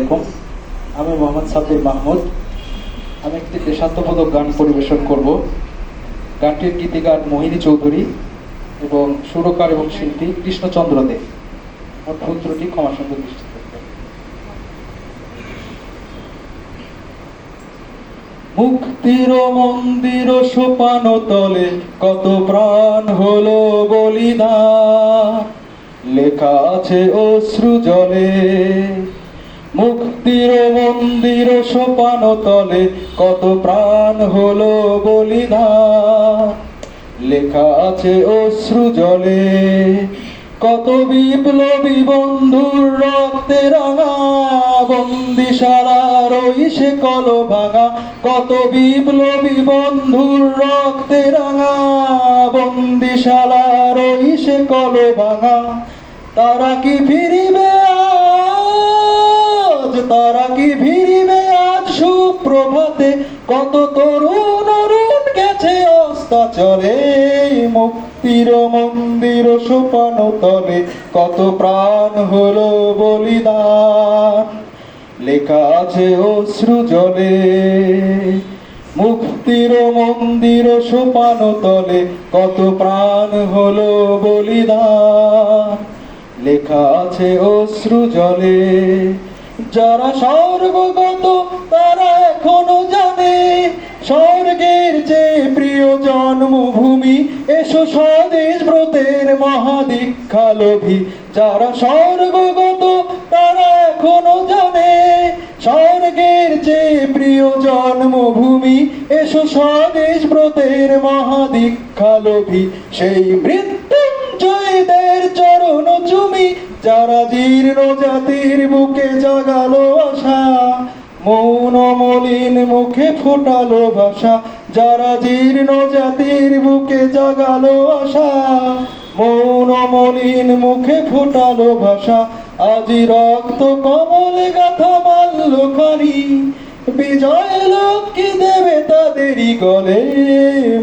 আলাইকুম। আমি মোহাম্মদ সাব্বির মাহমুদ। আমি একটি দেশাত্মবোধক গান পরিবেশন করব। গানটির গীতিকার মোহিনী চৌধুরী এবং সুরকার এবং শিল্পী কৃষ্ণচন্দ্র দে। মোট ভুল ত্রুটি ক্ষমা সুন্দর দৃষ্টিতে দেখবেন। মুক্তির মন্দির সোপান তলে কত প্রাণ হলো বলিদান, লেখা আছে অশ্রু জলে। মুক্তির মন্দির সোপান তলে কত প্রাণ হলো বলিদান, লেখা আছে অশ্রু জলে। কত বিপ্লবী বন্ধুর রক্তে রাঙা বন্দিশালার ওই সে কল ভাঙা। কত বিপ্লবী বন্ধুর রক্তে রাঙা বন্দিশালার ওই সে কল ভাঙা। তারা কি ফিরিবে আজ, তারা কি ফিরিবে আজ সুপ্রভাতে? কত তরুণ অরুণ গেছে অস্তাচলে। মুক্তির মন্দির সোপান তলে কত প্রাণ হলো বলিদান, লেখা আছে অশ্রু জলে। মুক্তির মন্দির সোপান তলে কত প্রাণ হলো বলিদান, লেখা আছে অশ্রু জলে। যারা স্বর্গগত তারা এখনো জানে স্বর্গের যে প্রিয় জন্মভূমি। এসো স্বদেশ ব্রতের মহাদীক্ষা লোভী। যারা স্বর্গগত তারা এখনো জানে স্বর্গের যে প্রিয় জন্মভূমি। এসো স্বদেশ ব্রতের মহাদীক্ষা লোভী। সেই মৃত্যুঞ্জয়দের চরণ চুমি। যারা জীর্ণ জাতির বুকে জাগালো আশা, মৌন মলিন মুখে ফোটালো ভাষা। যারা জীর্ণ জাতির বুকে জাগালো আশা, মৌন মলিন মুখে ফোটালো ভাষা। আজি রক্ত কমলে গাথা মাল্য খানি, বিজয় লক্ষ্মী দেবে তাদেরই গলে।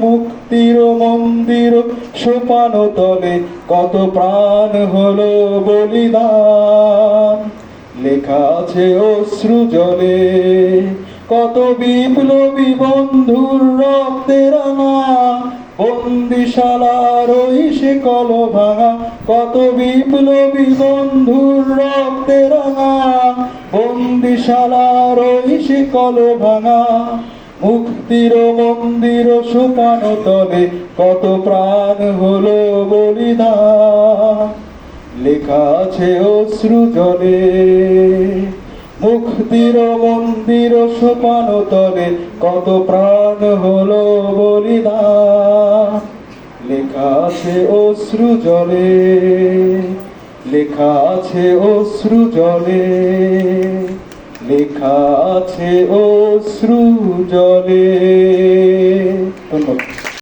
মুক্তির মন্দির সোপান তলে কত প্রাণ হলো বলিদান, লেখা আছে অশ্রু জলে। কত বিপ্লবী বন্ধুর রক্তে রাঙা বন্দিশালার ওই সে কল ভাঙা। কত বিপ্লবী বন্ধুর রক্তে রাঙা বন্দিশালার ওই সে কল ভাঙা। মুক্তির মন্দির সোপান তলে কত প্রাণ হলো বলিদান, লেখা আছে অশ্রু জলে। মুক্তির মন্দির সোপান তলে কত প্রাণ হলো বলিদান, লেখা আছে অশ্রু জলে। লেখা আছে অশ্রু জলে, লেখা আছে অশ্রু জলে। ধন্যবাদ।